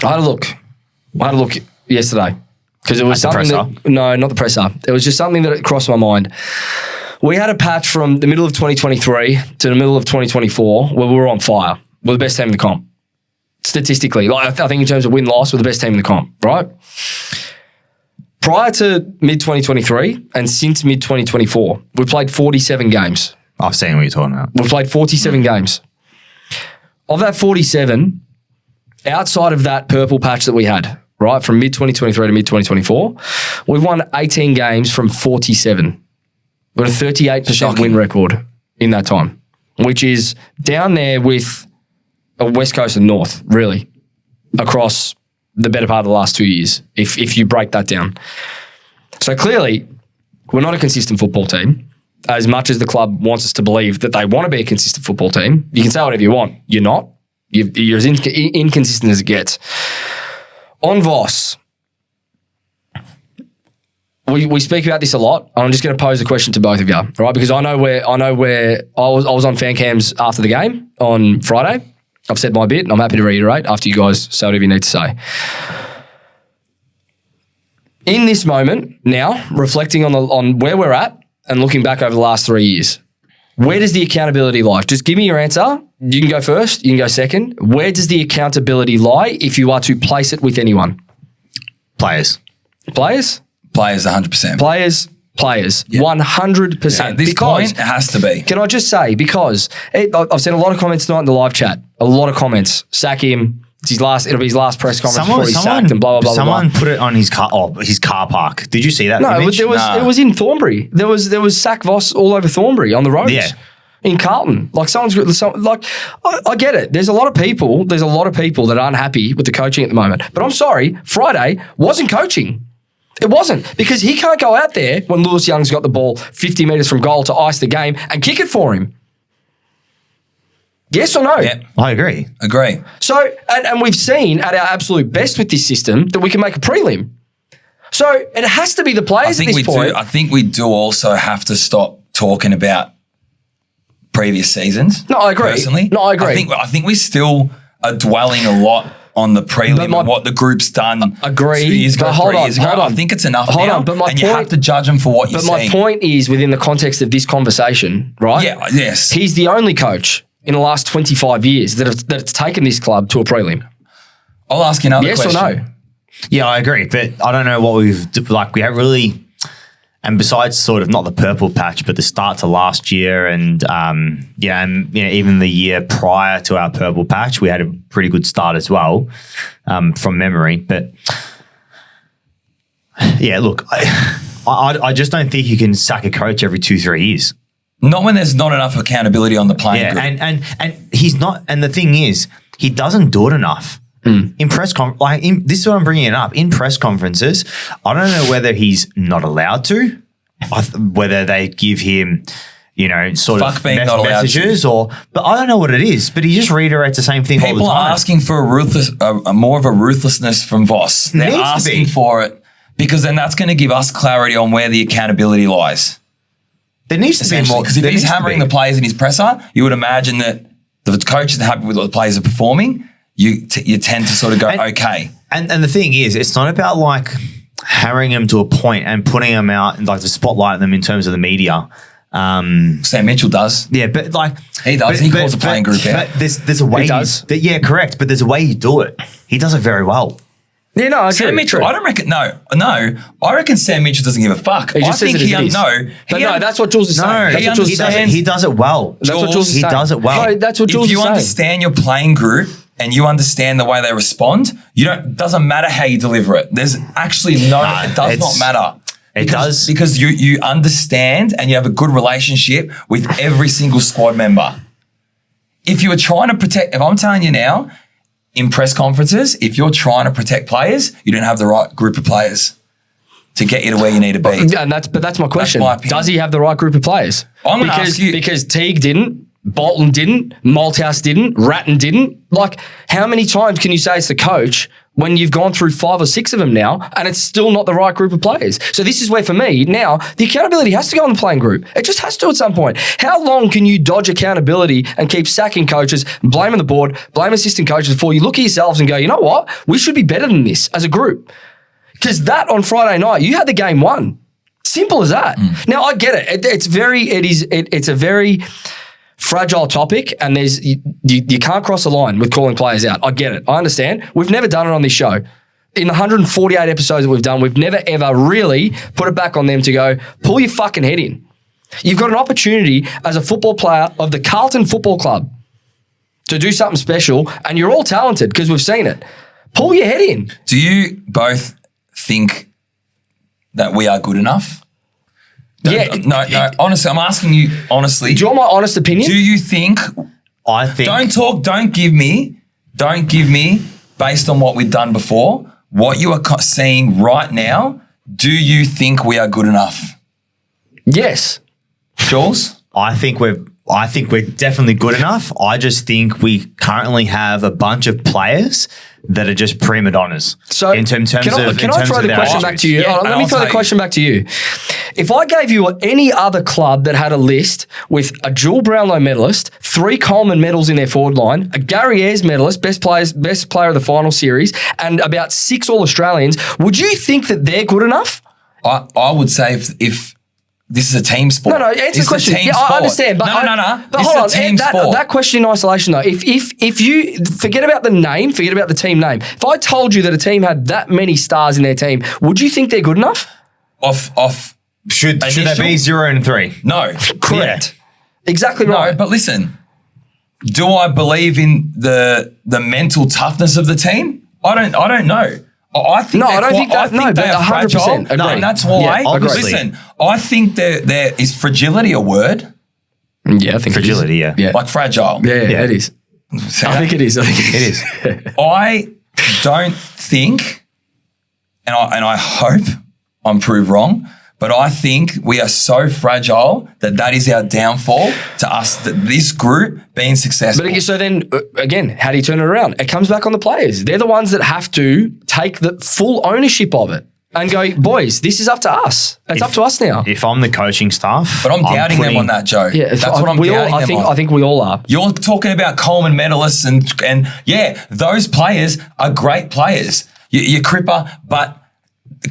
I had a look yesterday because it was something no, not the presser. It was just something that crossed my mind. We had a patch from the middle of 2023 to the middle of 2024 where we were on fire. We're the best team in the comp. Statistically, like I think in terms of win-loss, we're the best team in the comp, right? Prior to mid-2023 and since mid-2024, we played 47 games. I've seen what you're talking about. We've played 47 games. Of that 47, outside of that purple patch that we had, right, from mid-2023 to mid-2024, we've won 18 games from 47. We've got a 38% win record in that time, which is down there with West Coast and North, really, across the better part of the last 2 years, if you break that down. So clearly, we're not a consistent football team. As much as the club wants us to believe that they want to be a consistent football team, you can say whatever you want. You're not. You're as inconsistent as it gets. On Voss, we speak about this a lot. I'm just going to pose a question to both of you, right? Because I know where I was on fan cams after the game on Friday. I've said my bit, and I'm happy to reiterate after you guys say whatever you need to say. In this moment now, reflecting on where we're at and looking back over the last 3 years, where does the accountability lie? Just give me your answer. You can go first. You can go second. Where does the accountability lie if you are to place it with anyone? Players. Players? Players, 100%. Players, yep. 100%. At this point, it has to be. Can I just say, because I've seen a lot of comments tonight in the live chat, a lot of comments, sack him, it'll be his last press conference before he's sacked and blah, blah, blah. Someone put it on his car park. Did you see that image? No, it was in Thornbury. There was sack Voss all over Thornbury on the roads. Yeah. In Carlton. Like I get it. There's a lot of people that aren't happy with the coaching at the moment. But I'm sorry, Friday wasn't coaching. It wasn't, because he can't go out there when Lewis Young's got the ball 50 metres from goal to ice the game and kick it for him. Yes or no? Yeah, I agree. So, and we've seen at our absolute best with this system that we can make a prelim. So it has to be the players at this point. I think we do also have to stop talking about previous seasons. No, I agree. Personally. No, I agree. I think we still are dwelling a lot on the prelim and what the group's done 2 years ago, 3 years ago. I think it's enough now, you have to judge them for what you're saying. But my point is, within the context of this conversation, right? Yeah, yes. He's the only coach in the last 25 years that's taken this club to a prelim. I'll ask you another question. Yes or no? Yeah, I agree, but I don't know what we have really, and besides sort of not the purple patch, but the start to last year and even the year prior to our purple patch, we had a pretty good start as well from memory. But yeah, look, I just don't think you can sack a coach every 2-3 years. Not when there's not enough accountability on the playing group. And he's not. And the thing is, he doesn't do it enough. In press this is what I'm bringing it up. In press conferences, I don't know whether he's not allowed to, whether they give him, sort of messages but I don't know what it is. But he just reiterates the same thing all the time. People are asking for more of a ruthlessness from Voss. They're asking for it because then that's going to give us clarity on where the accountability lies. There needs to be more. Because if he's hammering the players in his presser, you would imagine that the coach is happy with what the players are performing. You tend to sort of go, okay. And the thing is, it's not about like hammering them to a point and putting them out and like to spotlight them in terms of the media. Sam Mitchell does. Yeah, but like he does. He calls the playing group out. But there's a way. He does. Yeah, correct. But there's a way you do it. He does it very well. Yeah, no, I Sam Mitchell. I don't reckon. No. I reckon Sam Mitchell doesn't give a fuck. He just says it as it is. No, that's what Jules is saying. He does it well. That's what Jules is saying. He does it well. No, that's what Jules is saying. If you understand your playing group and you understand the way they respond, doesn't matter how you deliver it. There's actually it does not matter. It does. Because you understand and you have a good relationship with every single squad member. If you were trying to protect, if I'm telling you now, in press conferences, if you're trying to protect players, you don't have the right group of players to get you to where you need to be. And that's my question. That's my Does he have the right group of players? I'm going to ask you. Because Teague didn't, Bolton didn't, Malthouse didn't, Ratton didn't. Like, how many times can you say it's the coach when you've gone through 5 or 6 of them now and it's still not the right group of players? So this is where, for me, now the accountability has to go on the playing group. It just has to at some point. How long can you dodge accountability and keep sacking coaches, blaming the board, blame assistant coaches before you look at yourselves and go, you know what? We should be better than this as a group. Because that on Friday night, you had the game won. Simple as that. Now, I get it. It's a very fragile topic, and you can't cross the line with calling players out. I get it. I understand. We've never done it on this show. In the 148 episodes that we've done, we've never ever really put it back on them to go, pull your fucking head in. You've got an opportunity as a football player of the Carlton Football Club to do something special, and you're all talented because we've seen it. Pull your head in. Do you both think that we are good enough? No. Honestly, I'm asking you honestly. Do you want my honest opinion? Do you think? I think. Don't give me, based on what we've done before, what you are seeing right now, do you think we are good enough? Yes. Jules? I think we're definitely good enough. I just think we currently have a bunch of players that are just prima donnas. So in terms can I throw the question back to you? Yeah, Let me throw the question back to you. If I gave you any other club that had a list with a dual Brownlow medalist, 3 Coleman medals in their forward line, a Gary Ayres medalist, best player of the final series, and about 6 All-Australians, would you think that they're good enough? I would say if this is a team sport. No, answer the question. Yeah, I understand. But no. But This hold is a on, team sport. that question in isolation though, if you forget about the name, forget about the team name. If I told you that a team had that many stars in their team, would you think they're good enough? Should they be 0 and 3? No. Correct. Yeah. Exactly right. No, but listen, do I believe in the mental toughness of the team? I don't know. I think I don't think that. No, but 100%. Fragile, and that's why. Yeah, listen, I think there is fragility a word. Yeah, I think fragility. Yeah, like fragile. Yeah, it is. I think it is. I don't think, and I hope I'm proved wrong, but I think we are so fragile that is our downfall to us, that this group being successful. But so then, again, how do you turn it around? It comes back on the players. They're the ones that have to take the full ownership of it and go, boys, this is up to us. It's up to us now. If I'm the coaching staff. But I'm doubting them on that, Joe. Yeah, that's what I'm doubting them on. I think we all are. You're talking about Coleman medalists and yeah, those players are great players. You're Cripper, but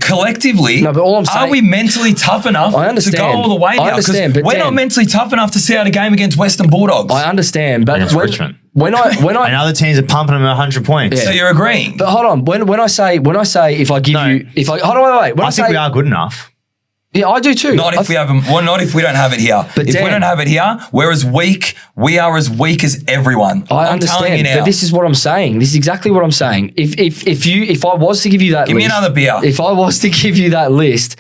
collectively, no, but all I'm saying, are we mentally tough enough to go all the way now? I understand, but we're not mentally tough enough to see out a game against Western Bulldogs. I understand, but Richmond. When I and other teams are pumping them 100 points. Yeah. So you're agreeing. But hold on, when I say if I give you hold on, wait. I think we are good enough. Yeah, I do too. Not if we don't have it here. But if Dan, we don't have it here, we're as weak. We are as weak as everyone. I understand, but this is what I'm saying. This is exactly what I'm saying. If I was to give you that give me another beer. If I was to give you that list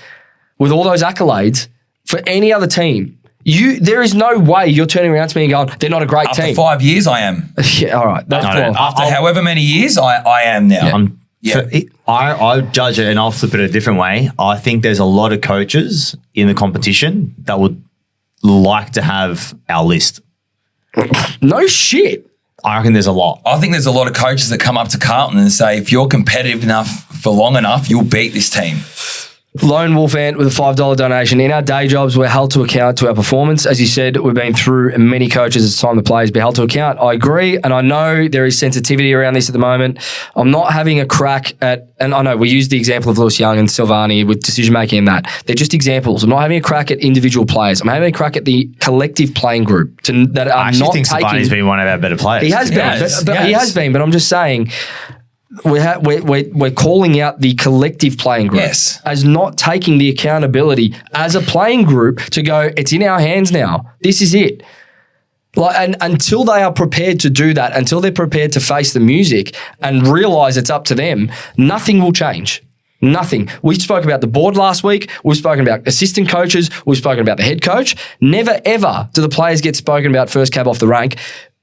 with all those accolades for any other team, there is no way you're turning around to me and going, they're not a great team. After 5 years, I am. Yeah, all right. That's cool. After however many years, I am now. Yeah. I judge it, and I'll flip it a different way. I think there's a lot of coaches in the competition that would like to have our list. No shit. I reckon there's a lot. I think there's a lot of coaches that come up to Carlton and say, if you're competitive enough for long enough, you'll beat this team. Lone Wolf Ant with a $5 donation. In our day jobs, we're held to account to our performance. As you said, we've been through many coaches. It's time the players be held to account. I agree, and I know there is sensitivity around this at the moment. I'm not having a crack at, and I know we used the example of Lewis Young and Silvani with decision-making and that. They're just examples. I'm not having a crack at individual players. I'm having a crack at the collective playing group that are I actually not think taking... Silvani's been one of our better players. He has been, he has been, but I'm just saying... We're calling out the collective playing group as not taking the accountability as a playing group to go, it's in our hands now. This is it. And until they are prepared to do that, until they're prepared to face the music and realize it's up to them, nothing will change. Nothing. We spoke about the board last week. We've spoken about assistant coaches. We've spoken about the head coach. Never, ever do the players get spoken about first cab off the rank.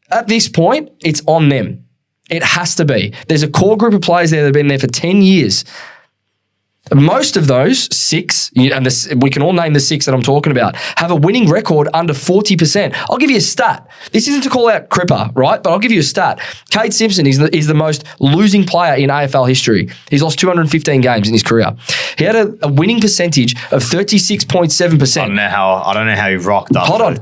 At this point, it's on them. It has to be. There's a core group of players there that have been there for 10 years. Most of those 6, and we can all name the 6 that I'm talking about, have a winning record under 40%. I'll give you a stat. This isn't to call out Cripper, right? But I'll give you a stat. Cade Simpson is the most losing player in AFL history. He's lost 215 games in his career. He had a winning percentage of 36.7%. I don't know how he rocked up. Hold on.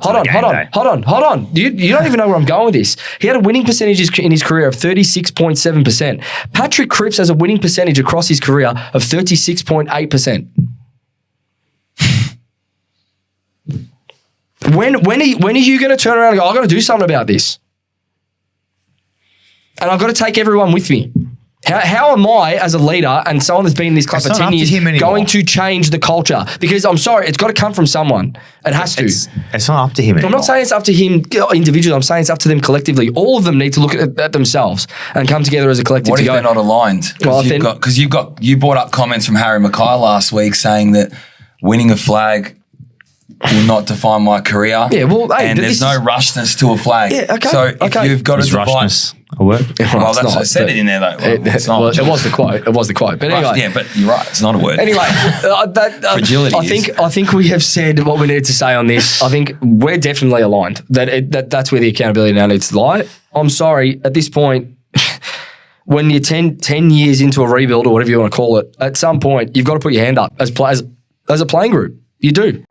You don't even know where I'm going with this. He had a winning percentage in his career of 36.7%. Patrick Cripps has a winning percentage across his career of 36.8%. When are you going to turn around and go, I've got to do something about this? And I've got to take everyone with me. How am I, as a leader and someone that's been in this club for 10 years, going to change the culture? Because I'm sorry, it's got to come from someone. It has to. It's not up to him anymore. I'm not saying it's up to him individually. I'm saying it's up to them collectively. All of them need to look at themselves and come together as a collective. What to if go, they're not aligned? Because you brought up comments from Harry Mackay last week saying that winning a flag will not define my career. Yeah, well, hey, and there's no rushness to a flag. Yeah, okay. So if you've got a device. A word? Well, that's I said it in there though. It's not. Well, it was the quote. It was the quote. But anyway, yeah, but you're right. It's not a word. Anyway, fragility. I think we have said what we needed to say on this. I think we're definitely aligned. That's where the accountability now needs to lie. I'm sorry, at this point, when you're 10 years into a rebuild or whatever you want to call it, at some point you've got to put your hand up as a playing group. You do.